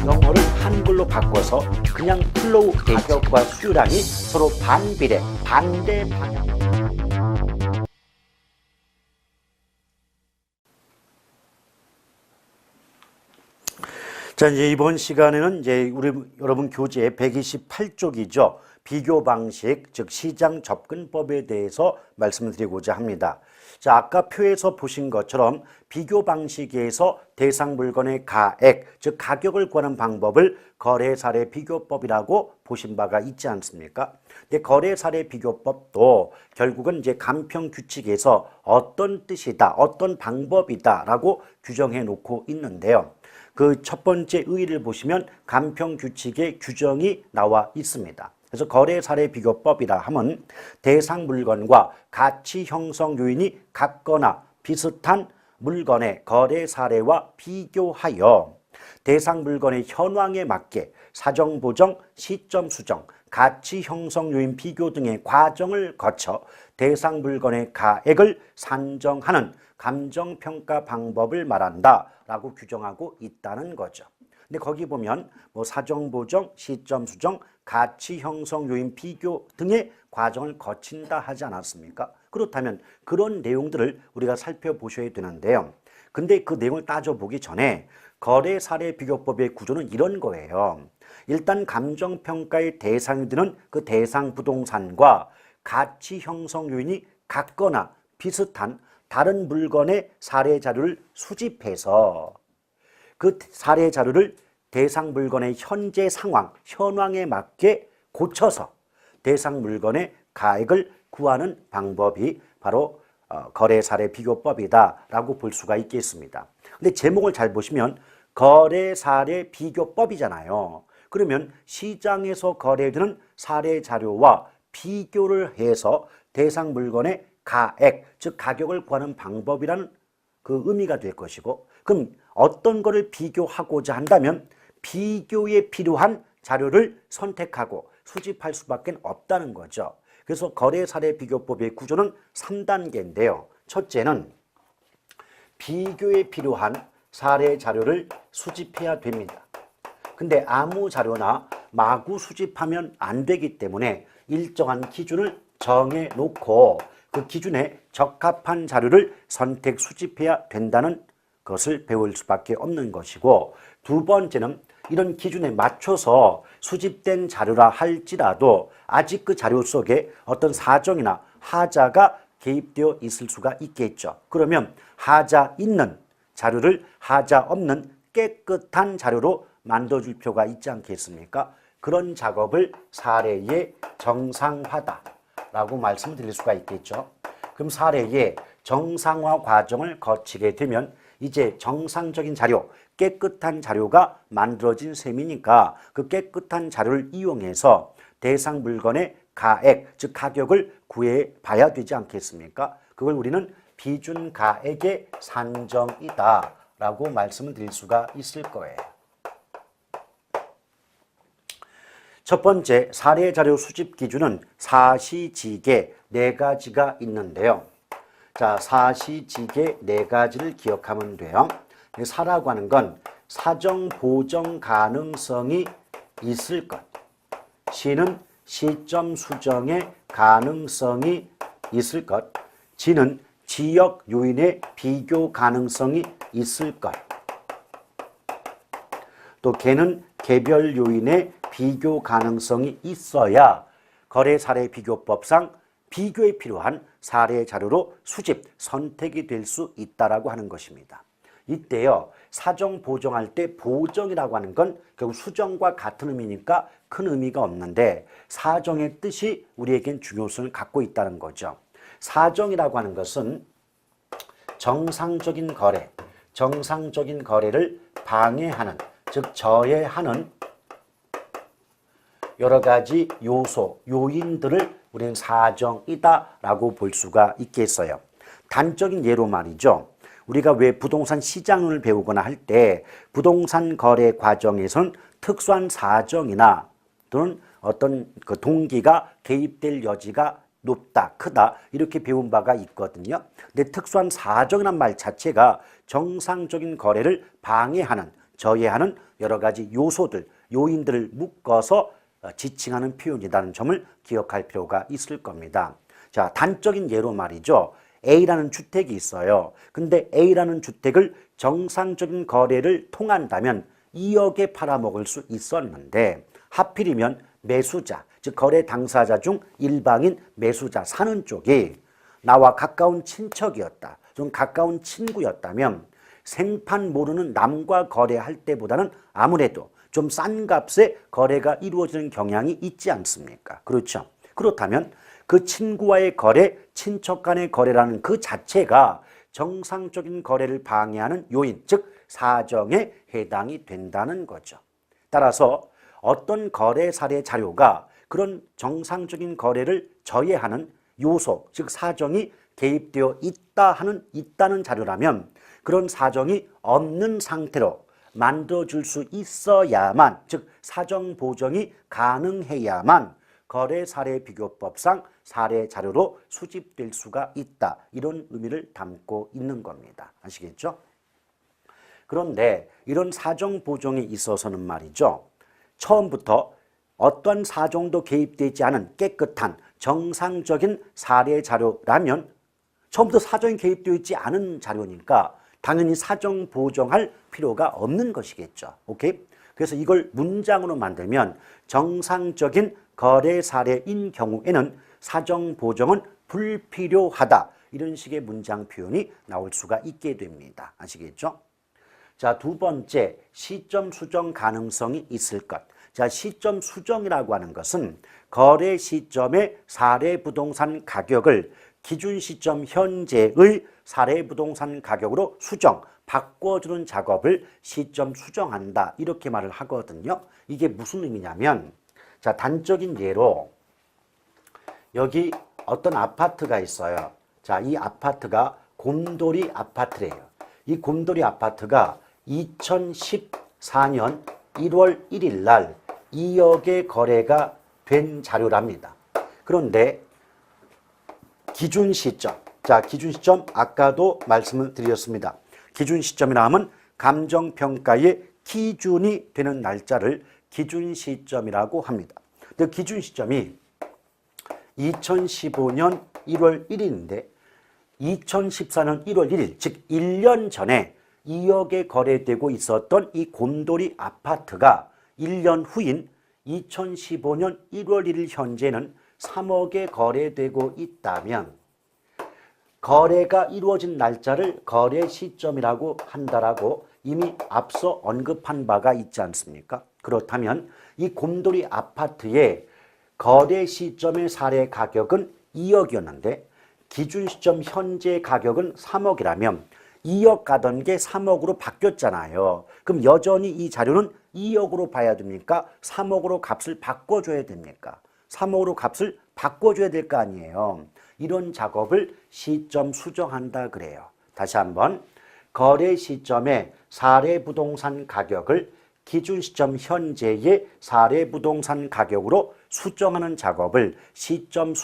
영어를 한글로 바꿔서 그냥 플로우 가격과 수요량이 서로 반비례, 반대 방향. 자, 이제 이번 시간에는 이제 우리 여러분 교재 128쪽이죠. 비교 방식, 즉 시장 접근법에 대해서 말씀을 드리고자 합니다. 자, 아까 표에서 보신 것처럼 비교 방식에서 대상 물건의 가액, 즉 가격을 구하는 방법을 거래 사례 비교법이라고 보신 바가 있지 않습니까? 근데 거래 사례 비교법도 결국은 이제 간평 규칙에서 어떤 뜻이다, 어떤 방법이다라고 규정해 놓고 있는데요. 그 첫 번째 의의를 보시면 간평 규칙의 규정이 나와 있습니다. 그래서 거래 사례 비교법이라 하면 대상 물건과 가치 형성 요인이 같거나 비슷한 물건의 거래 사례와 비교하여 대상 물건의 현황에 맞게 사정 보정, 시점 수정, 가치 형성 요인 비교 등의 과정을 거쳐 대상 물건의 가액을 산정하는 감정평가 방법을 말한다 라고 규정하고 있다는 거죠. 근데 거기 보면 뭐 사정 보정, 시점 수정, 가치 형성 요인 비교 등의 과정을 거친다 하지 않았습니까? 그렇다면 그런 내용들을 우리가 살펴보셔야 되는데요. 근데 그 내용을 따져보기 전에 거래 사례 비교법의 구조는 이런 거예요. 일단 감정평가의 대상이 되는 그 대상 부동산과 가치 형성 요인이 같거나 비슷한 다른 물건의 사례 자료를 수집해서 그 사례 자료를 대상 물건의 현재 상황, 현황에 맞게 고쳐서 대상 물건의 가액을 구하는 방법이 바로 거래 사례 비교법이다라고 볼 수가 있겠습니다. 근데 제목을 잘 보시면 거래 사례 비교법이잖아요. 그러면 시장에서 거래되는 사례 자료와 비교를 해서 대상 물건의 가액, 즉 가격을 구하는 방법이라는 그 의미가 될 것이고, 그럼 어떤 거를 비교하고자 한다면 비교에 필요한 자료를 선택하고 수집할 수밖에 없다는 거죠. 그래서 거래 사례 비교법의 구조는 3단계인데요. 첫째는 비교에 필요한 사례 자료를 수집해야 됩니다. 근데 아무 자료나 마구 수집하면 안 되기 때문에 일정한 기준을 정해 놓고 그 기준에 적합한 자료를 선택 수집해야 된다는 것을 배울 수밖에 없는 것이고, 두 번째는 이런 기준에 맞춰서 수집된 자료라 할지라도 아직 그 자료 속에 어떤 사정이나 하자가 개입되어 있을 수가 있겠죠. 그러면 하자 있는 자료를 하자 없는 깨끗한 자료로 만들어줄 필요가 있지 않겠습니까? 그런 작업을 사례의 정상화다라고 말씀드릴 수가 있겠죠. 그럼 사례의 정상화 과정을 거치게 되면 이제 정상적인 자료, 깨끗한 자료가 만들어진 셈이니까 그 깨끗한 자료를 이용해서 대상 물건의 가액, 즉 가격을 구해 봐야 되지 않겠습니까? 그걸 우리는 비준 가액의 산정이다 라고 말씀을 드릴 수가 있을 거예요. 첫 번째 사례 자료 수집 기준은 사시지계 4가지가 있는데요. 자, 사시지계 4가지를 기억하면 돼요. 사라고 하는 건 사정 보정 가능성이 있을 것. 시는 시점 수정의 가능성이 있을 것. 지는 지역 요인의 비교 가능성이 있을 것. 또 개는 개별 요인의 비교 가능성이 있어야 거래 사례 비교법상 비교에 필요한 사례 자료로 수집, 선택이 될 수 있다라고 하는 것입니다. 이때요, 사정 보정할 때 보정이라고 하는 건 결국 수정과 같은 의미니까 큰 의미가 없는데 사정의 뜻이 우리에겐 중요성을 갖고 있다는 거죠. 사정이라고 하는 것은 정상적인 거래, 정상적인 거래를 방해하는, 즉 저해하는 여러 가지 요소, 요인들을 우리는 사정이다라고 볼 수가 있겠어요. 단적인 예로 말이죠. 우리가 왜 부동산 시장론을 배우거나 할 때 부동산 거래 과정에서는 특수한 사정이나 또는 어떤 그 동기가 개입될 여지가 높다, 크다 이렇게 배운 바가 있거든요. 근데 특수한 사정이란 말 자체가 정상적인 거래를 방해하는, 저해하는 여러 가지 요소들, 요인들을 묶어서 지칭하는 표현이라는 점을 기억할 필요가 있을 겁니다. 자, 단적인 예로 말이죠. A라는 주택이 있어요. 근데 A라는 주택을 정상적인 거래를 통한다면 2억에 팔아먹을 수 있었는데 하필이면 매수자, 즉 거래 당사자 중 일방인 매수자 사는 쪽이 나와 가까운 친척이었다. 좀 가까운 친구였다면 생판 모르는 남과 거래할 때보다는 아무래도 좀 싼 값에 거래가 이루어지는 경향이 있지 않습니까? 그렇죠. 그렇다면 그 친구와의 거래, 친척 간의 거래라는 그 자체가 정상적인 거래를 방해하는 요인, 즉 사정에 해당이 된다는 거죠. 따라서 어떤 거래 사례 자료가 그런 정상적인 거래를 저해하는 요소, 즉 사정이 개입되어 있다는 자료라면 그런 사정이 없는 상태로 만들어줄 수 있어야만, 즉 사정 보정이 가능해야만 거래 사례 비교법상 사례 자료로 수집될 수가 있다. 이런 의미를 담고 있는 겁니다. 아시겠죠? 그런데 이런 사정 보정에 있어서는 말이죠. 처음부터 어떤 사정도 개입되지 않은 깨끗한 정상적인 사례 자료라면 처음부터 사정이 개입되어 있지 않은 자료니까 당연히 사정 보정할 필요가 없는 것이겠죠. 오케이? 그래서 이걸 문장으로 만들면 정상적인 거래 사례인 경우에는 사정 보정은 불필요하다. 이런 식의 문장 표현이 나올 수가 있게 됩니다. 아시겠죠? 자, 두 번째, 시점 수정 가능성이 있을 것. 자, 시점 수정이라고 하는 것은 거래 시점의 사례 부동산 가격을 기준 시점 현재의 사례 부동산 가격으로 수정, 바꿔주는 작업을 시점 수정한다. 이렇게 말을 하거든요. 이게 무슨 의미냐면, 자, 단적인 예로 여기 어떤 아파트가 있어요. 자, 이 아파트가 곰돌이 아파트래요. 이 곰돌이 아파트가 2014년 1월 1일 날 2억의 거래가 된 자료랍니다. 그런데 기준 시점, 자, 기준 시점 아까도 말씀을 드렸습니다. 기준 시점이라 하면 감정평가의 기준이 되는 날짜를 기준 시점이라고 합니다. 근데 기준 시점이 2015년 1월 1일인데 2014년 1월 1일, 즉 1년 전에 2억에 거래되고 있었던 이 곰돌이 아파트가 1년 후인 2015년 1월 1일 현재는 3억에 거래되고 있다면 거래가 이루어진 날짜를 거래 시점이라고 한다라고 이미 앞서 언급한 바가 있지 않습니까? 그렇다면 이 곰돌이 아파트의 거래 시점의 사례 가격은 2억이었는데 기준 시점 현재 가격은 3억이라면 2억 가던 게 3억으로 바뀌었잖아요. 그럼 여전히 이 자료는 2억으로 봐야 됩니까? 3억으로 값을 바꿔줘야 됩니까? 3억으로 값을 바꿔줘야 될 거 아니에요. 이런 작업을 시점 수정한다 그래요. 다시 한번 거래 시점의 사례 부동산 가격을 기준 시점 현재의 사례 부동산 가격으로 수정하는 작업을 시점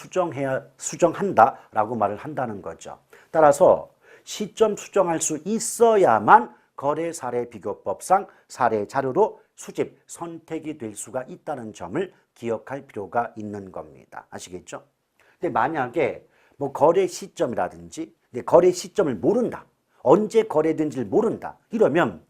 수정한다라고 말을 한다는 거죠. 따라서 시점 수정할 수 있어야만 거래 사례 비교법상 사례 자료로 수집, 선택이 될 수가 있다는 점을 기억할 필요가 있는 겁니다. 아시겠죠? 근데 만약에 뭐 거래 시점이라든지 거래 시점을 모른다. 언제 거래된지를 모른다. 이러면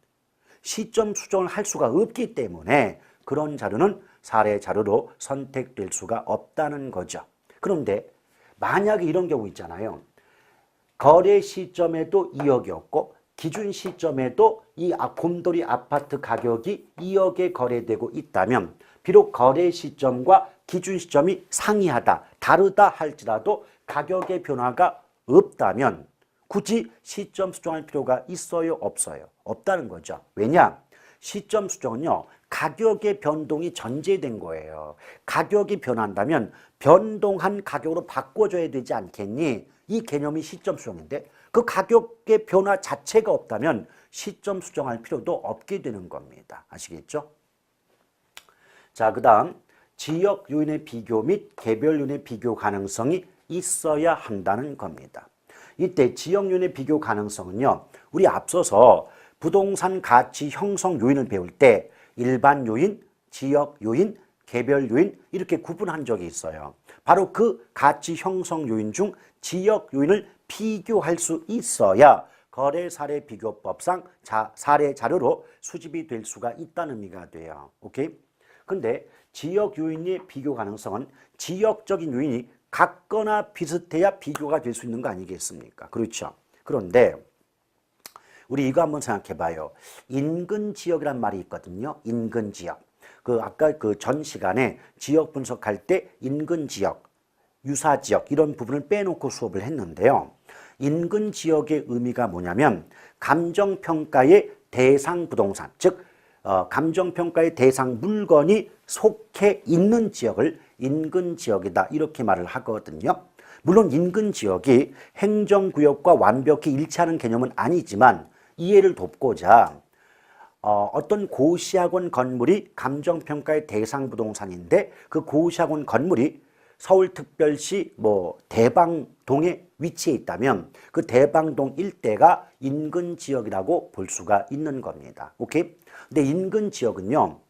시점 수정을 할 수가 없기 때문에 그런 자료는 사례 자료로 선택될 수가 없다는 거죠. 그런데 만약에 이런 경우 있잖아요. 거래 시점에도 2억이었고 기준 시점에도 이 곰돌이 아파트 가격이 2억에 거래되고 있다면 비록 거래 시점과 기준 시점이 상이하다, 다르다 할지라도 가격의 변화가 없다면 굳이 시점 수정할 필요가 있어요, 없어요? 없다는 거죠. 왜냐? 시점 수정은요, 가격의 변동이 전제된 거예요. 가격이 변한다면 변동한 가격으로 바꿔줘야 되지 않겠니? 이 개념이 시점 수정인데 그 가격의 변화 자체가 없다면 시점 수정할 필요도 없게 되는 겁니다. 아시겠죠? 자, 그 다음 지역 요인의 비교 및 개별 요인의 비교 가능성이 있어야 한다는 겁니다. 이때 지역 요인의 비교 가능성은요, 우리 앞서서 부동산 가치 형성 요인을 배울 때 일반 요인, 지역 요인, 개별 요인 이렇게 구분한 적이 있어요. 바로 그 가치 형성 요인 중 지역 요인을 비교할 수 있어야 거래 사례 비교법상 사례 자료로 수집이 될 수가 있다는 의미가 돼요. 오케이? 근데 지역 요인의 비교 가능성은 지역적인 요인이 같거나 비슷해야 비교가 될 수 있는 거 아니겠습니까? 그렇죠. 그런데 우리 이거 한번 생각해 봐요. 인근 지역이란 말이 있거든요. 인근 지역. 아까 그 전 시간에 지역 분석할 때 인근 지역, 유사 지역 이런 부분을 빼놓고 수업을 했는데요. 인근 지역의 의미가 뭐냐면 감정평가의 대상 부동산, 즉 감정평가의 대상 물건이 속해 있는 지역을 인근 지역이다 이렇게 말을 하거든요. 물론 인근 지역이 행정구역과 완벽히 일치하는 개념은 아니지만 이해를 돕고자 어떤 고시학원 건물이 감정평가의 대상 부동산인데 그 고시학원 건물이 서울특별시 대방동에 위치해 있다면 그 대방동 일대가 인근 지역이라고 볼 수가 있는 겁니다. 오케이? 근데 인근 지역은요,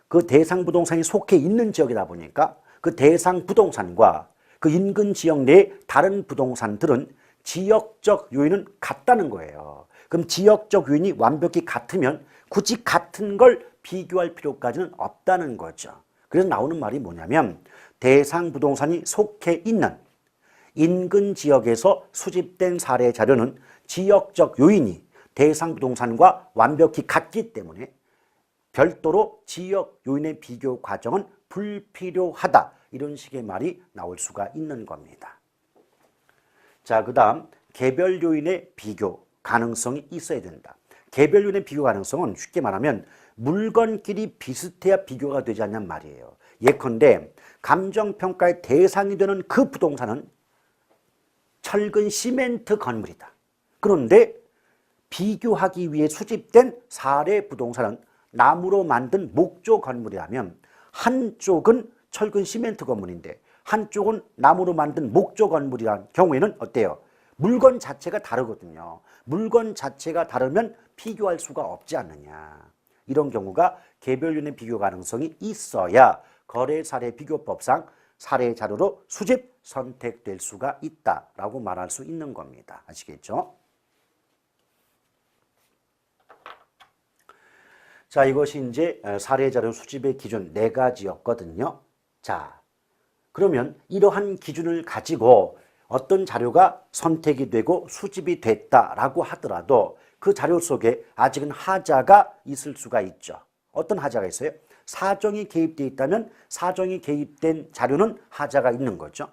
그 대상 부동산이 속해 있는 지역이다 보니까 그 대상 부동산과 그 인근 지역 내의 다른 부동산들은 지역적 요인은 같다는 거예요. 그럼 지역적 요인이 완벽히 같으면 굳이 같은 걸 비교할 필요까지는 없다는 거죠. 그래서 나오는 말이 뭐냐면 대상 부동산이 속해 있는 인근 지역에서 수집된 사례 자료는 지역적 요인이 대상 부동산과 완벽히 같기 때문에 별도로 지역 요인의 비교 과정은 불필요하다. 이런 식의 말이 나올 수가 있는 겁니다. 자, 그 다음 개별 요인의 비교 가능성이 있어야 된다. 개별 요인의 비교 가능성은 쉽게 말하면 물건끼리 비슷해야 비교가 되지 않냔 말이에요. 예컨대 감정평가의 대상이 되는 그 부동산은 철근 시멘트 건물이다. 그런데 비교하기 위해 수집된 사례 부동산은 나무로 만든 목조 건물이라면 한쪽은 철근 시멘트 건물인데 한쪽은 나무로 만든 목조 건물이라는 경우에는 어때요? 물건 자체가 다르거든요. 물건 자체가 다르면 비교할 수가 없지 않느냐. 이런 경우가 개별 요인의 비교 가능성이 있어야 거래 사례 비교법상 사례 자료로 수집 선택될 수가 있다라고 말할 수 있는 겁니다. 아시겠죠? 자, 이것이 이제 사례 자료 수집의 기준 4가지였거든요. 자, 그러면 이러한 기준을 가지고 어떤 자료가 선택이 되고 수집이 됐다라고 하더라도 그 자료 속에 아직은 하자가 있을 수가 있죠. 어떤 하자가 있어요? 사정이 개입되어 있다면 사정이 개입된 자료는 하자가 있는 거죠.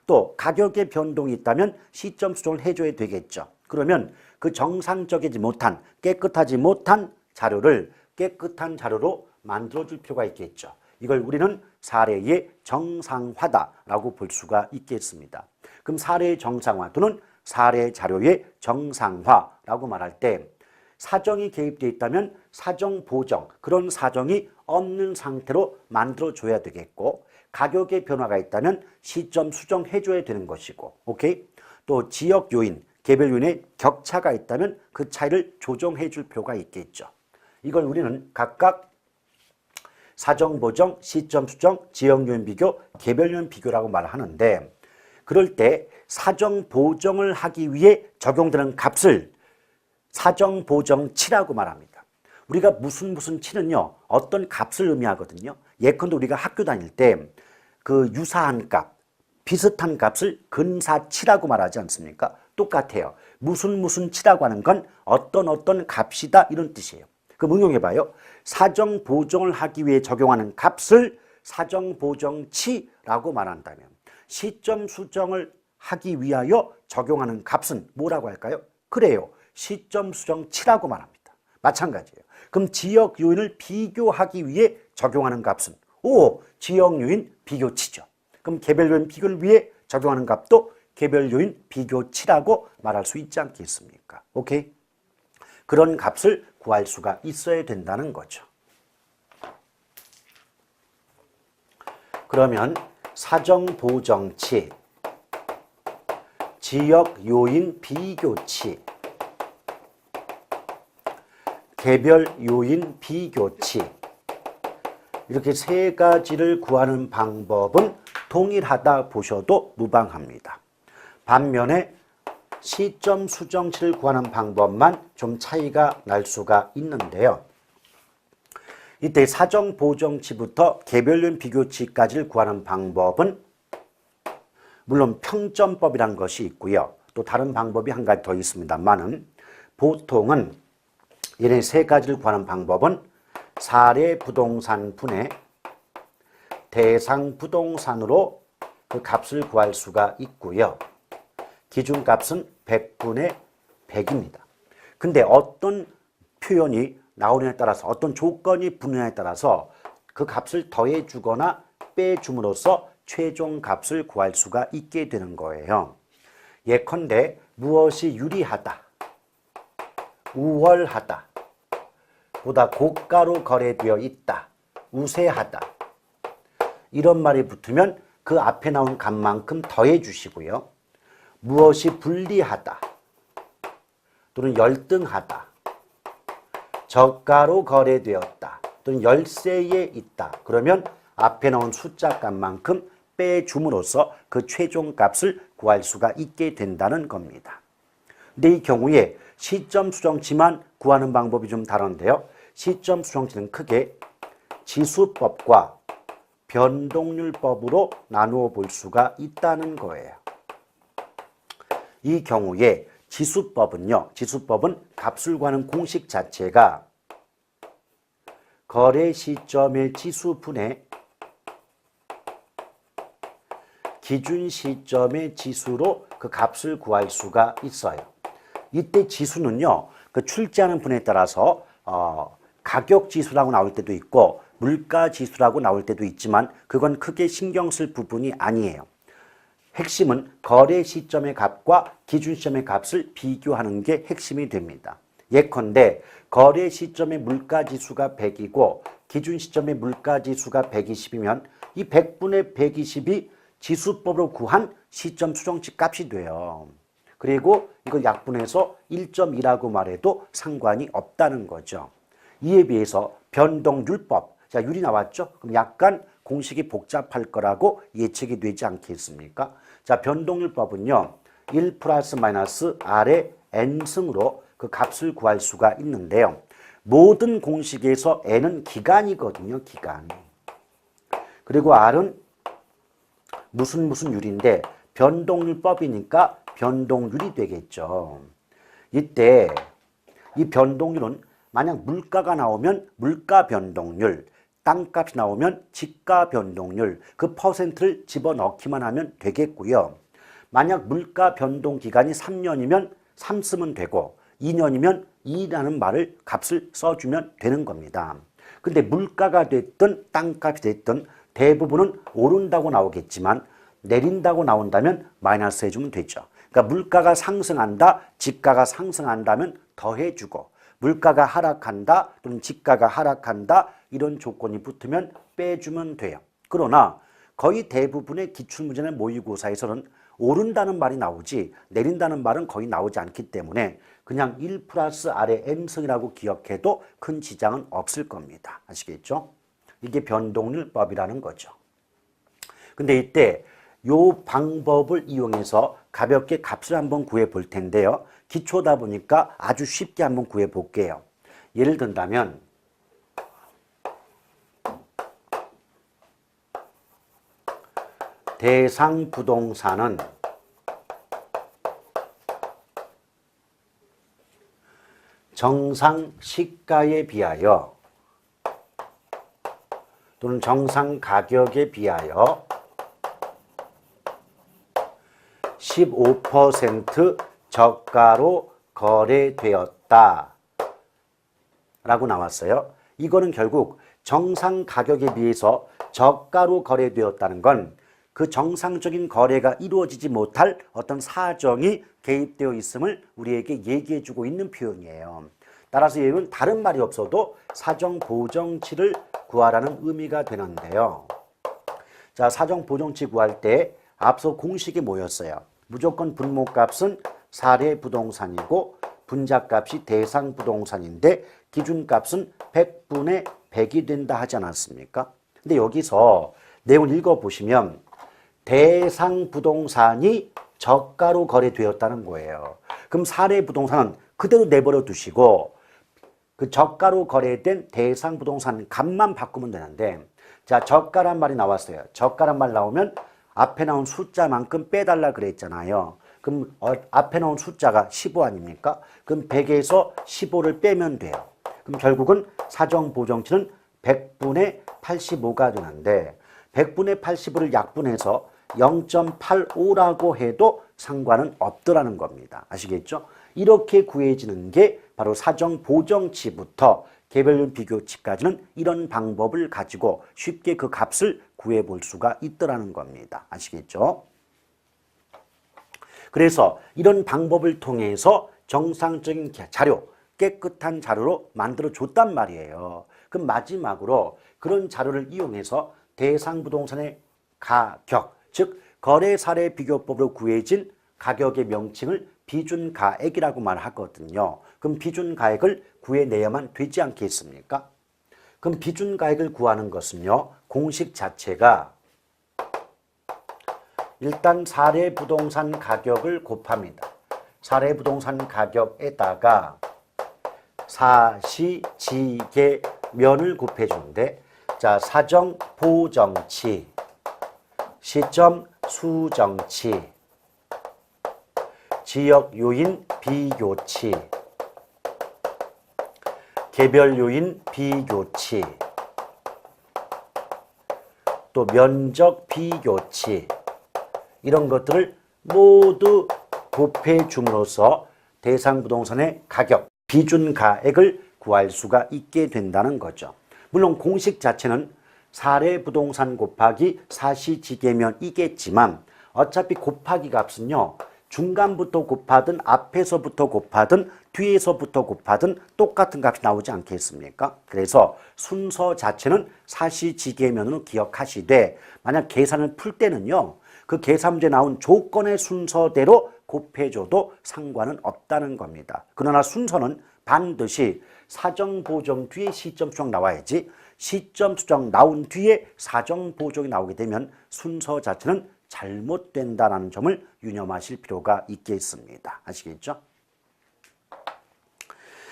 또 가격의 변동이 있다면 시점 수정을 해줘야 되겠죠. 그러면 그 정상적이지 못한 깨끗하지 못한 자료를 깨끗한 자료로 만들어줄 필요가 있겠죠. 이걸 우리는 사례의 정상화다라고 볼 수가 있겠습니다. 그럼 사례의 정상화 또는 사례 자료의 정상화라고 말할 때 사정이 개입되어 있다면 사정 보정, 그런 사정이 없는 상태로 만들어줘야 되겠고 가격의 변화가 있다면 시점 수정해줘야 되는 것이고 오케이? 또 지역 요인, 개별 요인의 격차가 있다면 그 차이를 조정해 줄 필요가 있겠죠. 이걸 우리는 각각 사정 보정, 시점 수정, 지역 요인 비교, 개별 요인 비교라고 말을 하는데 그럴 때 사정 보정을 하기 위해 적용되는 값을 사정 보정치라고 말합니다. 우리가 무슨 치는요 어떤 값을 의미하거든요. 예컨대 우리가 학교 다닐 때 그 유사한 값, 비슷한 값을 근사치라고 말하지 않습니까? 똑같아요. 무슨 치라고 하는 건 어떤 값이다 이런 뜻이에요. 그럼 응용해봐요. 사정 보정을 하기 위해 적용하는 값을 사정 보정치라고 말한다면 시점 수정을 하기 위하여 적용하는 값은 뭐라고 할까요? 그래요. 시점 수정치라고 말합니다. 마찬가지예요. 그럼 지역 요인을 비교하기 위해 적용하는 값은 지역 요인 비교치죠. 그럼 개별 요인 비교를 위해 적용하는 값도 개별 요인 비교치라고 말할 수 있지 않겠습니까? 오케이? 그런 값을 구할 수가 있어야 된다는 거죠. 그러면 사정 보정치, 지역 요인 비교치, 개별 요인 비교치. 이렇게 세 가지를 구하는 방법은 동일하다 보셔도 무방합니다. 반면에 시점 수정치를 구하는 방법만 좀 차이가 날 수가 있는데요. 이때 사정 보정치부터 개별 요인 비교치까지를 구하는 방법은 물론 평점법이란 것이 있고요. 또 다른 방법이 한 가지 더 있습니다만은 보통은 얘네 세 가지를 구하는 방법은 사례 부동산 분의 대상 부동산으로 그 값을 구할 수가 있고요. 기준값은 100분의 100입니다. 근데 어떤 표현이 나오느냐에 따라서 어떤 조건이 붙느냐에 따라서 그 값을 더해 주거나 빼줌으로써 최종 값을 구할 수가 있게 되는 거예요. 예컨대 무엇이 유리하다, 우월하다, 보다 고가로 거래되어 있다, 우세하다 이런 말이 붙으면 그 앞에 나온 값만큼 더해 주시고요. 무엇이 불리하다 또는 열등하다, 저가로 거래되었다 또는 열세에 있다 그러면 앞에 나온 숫자 값만큼 빼줌으로써 그 최종 값을 구할 수가 있게 된다는 겁니다. 근데 이 경우에 시점 수정치만 구하는 방법이 좀 다른데요. 시점 수정치는 크게 지수법과 변동률법으로 나누어 볼 수가 있다는 거예요. 이 경우에 지수법은요. 지수법은 값을 구하는 공식 자체가 거래 시점의 지수분의 기준 시점의 지수로 그 값을 구할 수가 있어요. 이때 지수는요, 그 출제하는 분에 따라서 가격 지수라고 나올 때도 있고 물가 지수라고 나올 때도 있지만 그건 크게 신경 쓸 부분이 아니에요. 핵심은 거래 시점의 값과 기준 시점의 값을 비교하는 게 핵심이 됩니다. 예컨대 거래 시점의 물가 지수가 100이고 기준 시점의 물가 지수가 120이면 이 100분의 120이 지수법으로 구한 시점 수정치 값이 돼요. 그리고 이걸 약분해서 1.2라고 말해도 상관이 없다는 거죠. 이에 비해서 변동률법, 자 유리 나왔죠? 그럼 약간 공식이 복잡할 거라고 예측이 되지 않겠습니까? 자 변동률법은요. 1 플러스 마이너스 R의 N승으로 그 값을 구할 수가 있는데요. 모든 공식에서 N은 기간이거든요. 기간. 그리고 R은 무슨 율인데 변동률법이니까 변동률이 되겠죠. 이때 이 변동률은 만약 물가가 나오면 물가 변동률, 땅값이 나오면 지가 변동률, 그 퍼센트를 집어넣기만 하면 되겠고요. 만약 물가 변동 기간이 3년이면 3 쓰면 되고 2년이면 2라는 말을 값을 써주면 되는 겁니다. 근데 물가가 됐든 땅값이 됐든 대부분은 오른다고 나오겠지만 내린다고 나온다면 마이너스 해주면 되죠. 그러니까 물가가 상승한다, 지가가 상승한다면 더해주고 물가가 하락한다 또는 지가가 하락한다 이런 조건이 붙으면 빼주면 돼요. 그러나 거의 대부분의 기출문제나 모의고사에서는 오른다는 말이 나오지 내린다는 말은 거의 나오지 않기 때문에 그냥 1 플러스 R의 N승이라고 기억해도 큰 지장은 없을 겁니다. 아시겠죠? 이게 변동률법이라는 거죠. 근데 이때 요 방법을 이용해서 가볍게 값을 한번 구해 볼 텐데요. 기초다 보니까 아주 쉽게 한번 구해 볼게요. 예를 든다면 대상 부동산은 정상 시가에 비하여 또는 정상 가격에 비하여 15% 저가로 거래되었다 라고 나왔어요. 이거는 결국 정상 가격에 비해서 저가로 거래되었다는 건 그 정상적인 거래가 이루어지지 못할 어떤 사정이 개입되어 있음을 우리에게 얘기해 주고 있는 표현이에요. 따라서 얘는 다른 말이 없어도 사정 보정치를 구하라는 의미가 되는데요. 자, 사정 보정치 구할 때 앞서 공식이 뭐였어요? 무조건 분모값은 사례 부동산이고 분자값이 대상 부동산인데 기준값은 100분의 100이 된다 하지 않았습니까? 근데 여기서 내용을 읽어보시면 대상 부동산이 저가로 거래되었다는 거예요. 그럼 사례 부동산은 그대로 내버려 두시고 그 저가로 거래된 대상 부동산 값만 바꾸면 되는데, 자, 저가란 말이 나왔어요. 저가란 말 나오면 앞에 나온 숫자만큼 빼달라 그랬잖아요. 그럼 앞에 나온 숫자가 15 아닙니까? 그럼 100에서 15를 빼면 돼요. 그럼 결국은 사정 보정치는 100분의 85가 되는데 100분의 85를 약분해서 0.85라고 해도 상관은 없더라는 겁니다. 아시겠죠? 이렇게 구해지는 게 바로 사정 보정치부터 개별률 비교치까지는 이런 방법을 가지고 쉽게 그 값을 구해볼 수가 있더라는 겁니다. 아시겠죠? 그래서 이런 방법을 통해서 정상적인 자료, 깨끗한 자료로 만들어 줬단 말이에요. 그럼 마지막으로 그런 자료를 이용해서 대상 부동산의 가격, 즉 거래 사례 비교법으로 구해진 가격의 명칭을 비준가액이라고 말하거든요. 그럼 비준가액을 구해내야만 되지 않겠습니까? 그럼 비준가액을 구하는 것은요, 공식 자체가 일단 사례 부동산 가격을 곱합니다. 사례 부동산 가격에다가 사시지계면을 곱해주는데, 자, 사정 보정치, 시점 수정치, 지역 요인 비교치, 개별 요인 비교치, 또 면적 비교치, 이런 것들을 모두 곱해 줌으로써 대상 부동산의 가격, 비준가액을 구할 수가 있게 된다는 거죠. 물론 공식 자체는 사례 부동산 곱하기 사시지계면이겠지만 어차피 곱하기 값은요, 중간부터 곱하든 앞에서부터 곱하든 뒤에서부터 곱하든 똑같은 값이 나오지 않겠습니까? 그래서 순서 자체는 사시지계면으로 기억하시되, 만약 계산을 풀 때는요, 그 계산 문제 나온 조건의 순서대로 곱해줘도 상관은 없다는 겁니다. 그러나 순서는 반드시 사정 보정 뒤에 시점 수정 나와야지, 시점 수정 나온 뒤에 사정 보정이 나오게 되면 순서 자체는 잘못된다는 점을 유념하실 필요가 있겠습니다. 아시겠죠?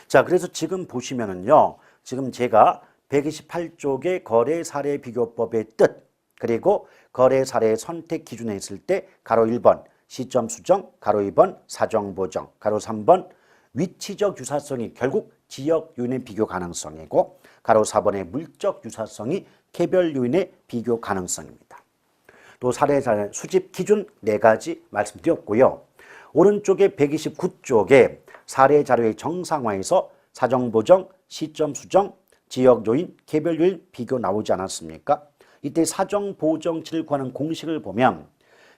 자, 그래서 지금 보시면은요, 지금 제가 128쪽의 거래 사례 비교법의 뜻, 그리고 거래 사례 선택 기준에 있을 때 가로 1번 시점 수정, 가로 2번 사정 보정, 가로 3번 위치적 유사성이 결국 지역 요인의 비교 가능성이고, 가로 4번의 물적 유사성이 개별 요인의 비교 가능성입니다. 또 사례 수집 기준 4가지 말씀드렸고요. 오른쪽에 129쪽에 사례 자료의 정상화에서 사정 보정, 시점 수정, 지역 요인, 개별 요인 비교 나오지 않았습니까? 이때 사정 보정치를 구하는 공식을 보면,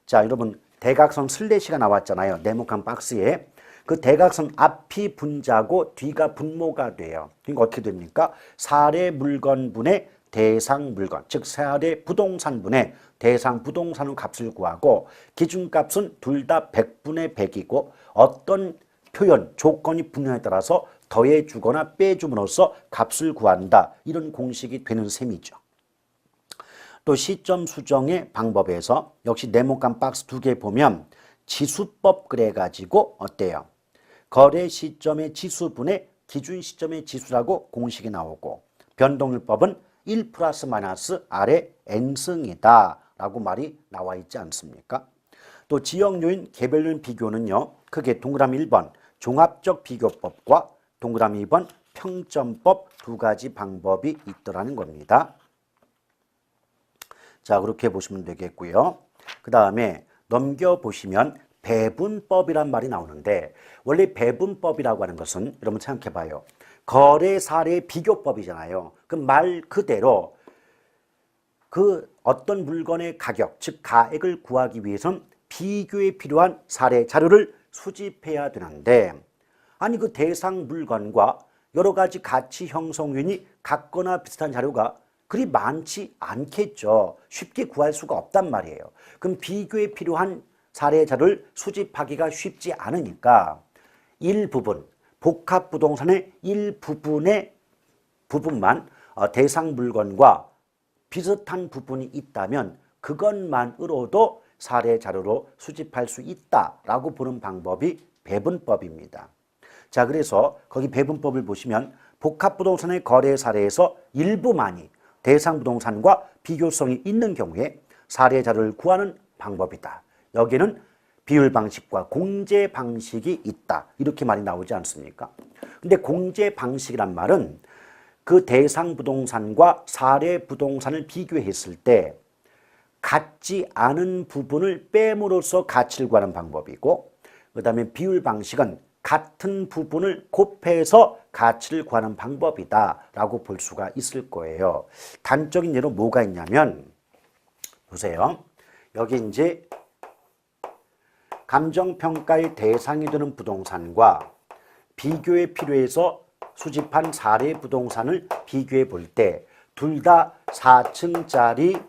자, 여러분 대각선 슬래시가 나왔잖아요. 네모칸 박스에. 그 대각선 앞이 분자고 뒤가 분모가 돼요. 그러니까 어떻게 됩니까? 사례 물건분의 대상 물건, 즉 사례 부동산분의 대상 부동산 값을 구하고, 기준값은 둘 다 100분의 100이고 어떤 표현, 조건이 분명에 따라서 더해주거나 빼줌으로써 값을 구한다. 이런 공식이 되는 셈이죠. 또 시점 수정의 방법에서 역시 네모칸 박스 2개 보면 지수법 그래가지고 어때요? 거래 시점의 지수분의 기준 시점의 지수라고 공식이 나오고, 변동률법은 1 플러스 마이너스 R의 n승이다 라고 말이 나와 있지 않습니까? 또 지역 요인, 개별 요인 비교는요, 크게 동그라미 1번 종합적 비교법과 동그라미 2번 평점법 2가지 방법이 있더라는 겁니다. 자, 그렇게 보시면 되겠고요. 그 다음에 넘겨보시면 배분법이란 말이 나오는데, 원래 배분법이라고 하는 것은 여러분 생각해 봐요. 거래 사례 비교법이잖아요. 그 말 그대로 그 어떤 물건의 가격, 즉 가액을 구하기 위해서는 비교에 필요한 사례 자료를 수집해야 되는데, 아니 그 대상 물건과 여러 가지 가치 형성 요인이 같거나 비슷한 자료가 그리 많지 않겠죠. 쉽게 구할 수가 없단 말이에요. 그럼 비교에 필요한 사례 자료를 수집하기가 쉽지 않으니까 일부분, 복합부동산의 부분만 대상 물건과 비슷한 부분이 있다면 그것만으로도 사례 자료로 수집할 수 있다라고 보는 방법이 배분법입니다. 자, 그래서 거기 배분법을 보시면 복합부동산의 거래 사례에서 일부만이 대상 부동산과 비교성이 있는 경우에 사례 자료를 구하는 방법이다. 여기는 비율 방식과 공제 방식이 있다. 이렇게 말이 나오지 않습니까? 근데 공제 방식이란 말은 그 대상 부동산과 사례 부동산을 비교했을 때 같지 않은 부분을 뺨으로써 가치를 구하는 방법이고, 그 다음에 비율 방식은 같은 부분을 곱해서 가치를 구하는 방법이다 라고 볼 수가 있을 거예요. 단적인 예로 뭐가 있냐면 보세요. 여기 이제 감정평가의 대상이 되는 부동산과 비교에 필요해서 수집한 사례 부동산을 비교해 볼 때 둘 다 4층짜리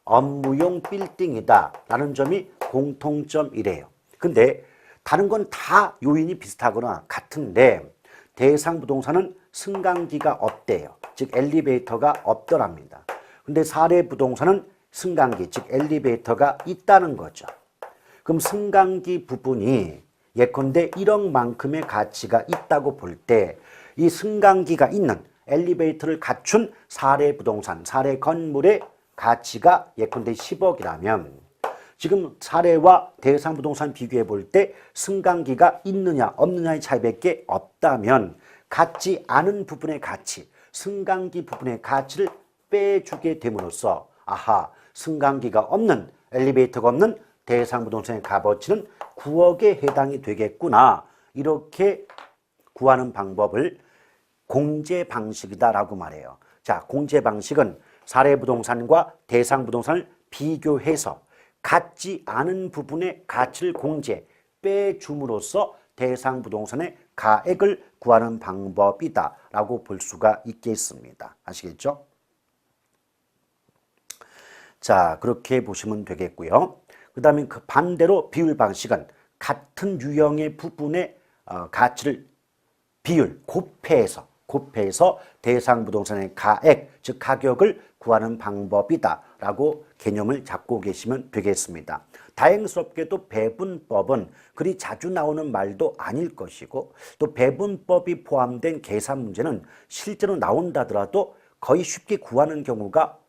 업무용 빌딩이다 라는 점이 공통점이래요. 근데 다른 건 다 요인이 비슷하거나 같은데 대상 부동산은 승강기가 없대요. 즉 엘리베이터가 없더랍니다. 근데 사례 부동산은 승강기, 즉 엘리베이터가 있다는 거죠. 그럼 승강기 부분이 예컨대 1억만큼의 가치가 있다고 볼 때 이 승강기가 있는 엘리베이터를 갖춘 사례 부동산, 사례 건물의 가치가 예컨대 10억이라면 지금 사례와 대상 부동산 비교해 볼 때 승강기가 있느냐 없느냐의 차이밖에 없다면 같지 않은 부분의 가치, 승강기 부분의 가치를 빼주게 됨으로써 아하, 승강기가 없는, 엘리베이터가 없는 대상 부동산의 값어치는 9억에 해당이 되겠구나. 이렇게 구하는 방법을 공제 방식이다라고 말해요. 자, 공제 방식은 사례 부동산과 대상 부동산을 비교해서 같지 않은 부분의 가치를 공제, 빼줌으로써 대상 부동산의 가액을 구하는 방법이다 라고 볼 수가 있겠습니다. 아시겠죠? 자, 그렇게 보시면 되겠고요. 그 다음에 그 반대로 비율 방식은 같은 유형의 부분의 가치를 비율, 곱해서 대상 부동산의 가액, 즉 가격을 구하는 방법이다 라고 개념을 잡고 계시면 되겠습니다. 다행스럽게도 배분법은 그리 자주 나오는 말도 아닐 것이고 또 배분법이 포함된 계산 문제는 실제로 나온다더라도 거의 쉽게 구하는 경우가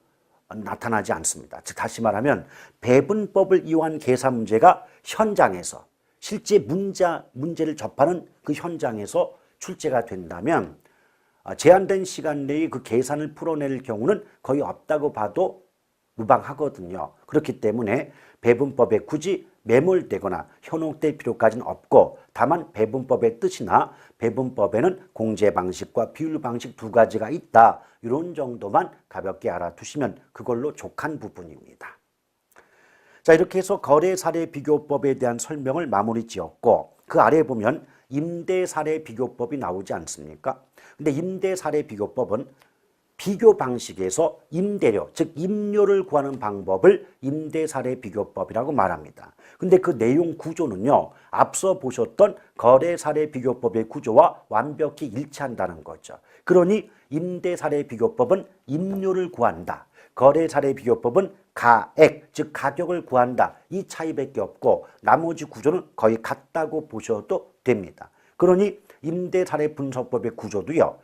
나타나지 않습니다. 즉 다시 말하면 배분법을 이용한 계산 문제가 현장에서 실제 문제를 접하는 그 현장에서 출제가 된다면 제한된 시간 내에 그 계산을 풀어낼 경우는 거의 없다고 봐도 무방하거든요. 그렇기 때문에 배분법에 굳이 매몰되거나 현혹될 필요까지는 없고 다만 배분법의 뜻이나 배분법에는 공제 방식과 비율 방식 두 가지가 있다. 이런 정도만 가볍게 알아두시면 그걸로 족한 부분입니다. 자, 이렇게 해서 거래 사례 비교법에 대한 설명을 마무리 지었고 그 아래에 보면 임대 사례 비교법이 나오지 않습니까? 근데 임대 사례 비교법은 비교 방식에서 임대료, 즉 임료를 구하는 방법을 임대 사례 비교법이라고 말합니다. 근데 그 내용 구조는요, 앞서 보셨던 거래 사례 비교법의 구조와 완벽히 일치한다는 거죠. 그러니 임대 사례 비교법은 임료를 구한다. 거래 사례 비교법은 가액, 즉 가격을 구한다. 이 차이밖에 없고 나머지 구조는 거의 같다고 보셔도 됩니다. 그러니 임대 사례 분석법의 구조도요,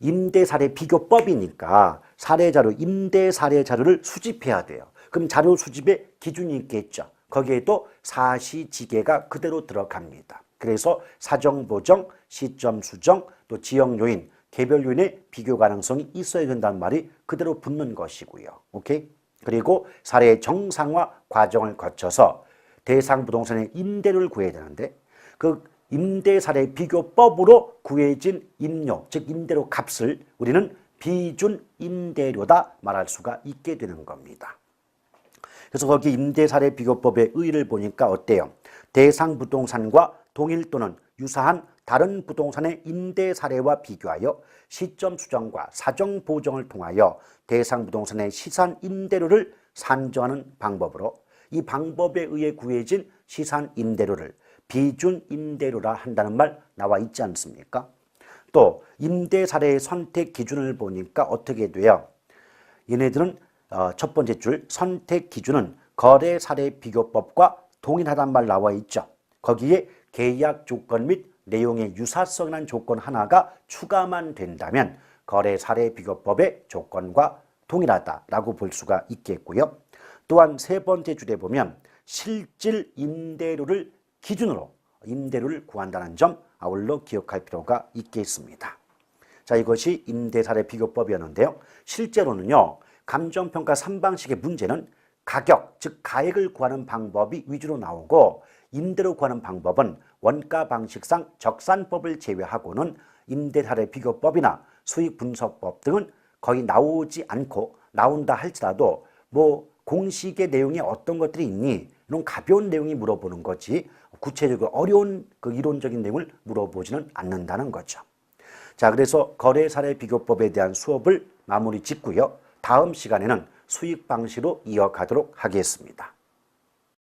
임대 사례 비교법이니까 사례 자료, 임대 사례 자료를 수집해야 돼요. 그럼 자료 수집에 기준이 있겠죠. 거기에도 사시지계가 그대로 들어갑니다. 그래서 사정 보정, 시점 수정, 또 지역 요인, 개별 요인의 비교 가능성이 있어야 된다는 말이 그대로 붙는 것이고요. 오케이? 그리고 사례의 정상화 과정을 거쳐서 대상 부동산의 임대료를 구해야 되는데 그 임대 사례 비교법으로 구해진 임료, 즉 임대료 값을 우리는 비준 임대료다 말할 수가 있게 되는 겁니다. 그래서 거기 임대 사례 비교법의 의의를 보니까 어때요? 대상 부동산과 동일 또는 유사한 다른 부동산의 임대 사례와 비교하여 시점 수정과 사정 보정을 통하여 대상 부동산의 시산 임대료를 산정하는 방법으로 이 방법에 의해 구해진 시산 임대료를 비준 임대료라 한다는 말 나와 있지 않습니까? 또 임대 사례의 선택 기준을 보니까 어떻게 돼요? 얘네들은 첫 번째 줄 선택 기준은 거래 사례 비교법과 동일하단 말 나와 있죠. 거기에 계약 조건 및 내용의 유사성이라는 조건 하나가 추가만 된다면 거래 사례 비교법의 조건과 동일하다라고 볼 수가 있겠고요. 또한 세 번째 줄에 보면 실질 임대료를 기준으로 임대료를 구한다는 점 아울러 기억할 필요가 있겠습니다. 자, 이것이 임대사례 비교법이었는데요. 실제로는요, 감정평가 3방식의 문제는 가격, 즉 가액을 구하는 방법이 위주로 나오고 임대료 구하는 방법은 원가 방식상 적산법을 제외하고는 임대사례 비교법이나 수익분석법 등은 거의 나오지 않고 나온다 할지라도 뭐 공식의 내용에 어떤 것들이 있니? 이런 가벼운 내용이 물어보는 거지 구체적으로 어려운 그 이론적인 내용을 물어보지는 않는다는 거죠. 자, 그래서 거래 사례 비교법에 대한 수업을 마무리 짓고요. 다음 시간에는 수익 방식으로 이어가도록 하겠습니다.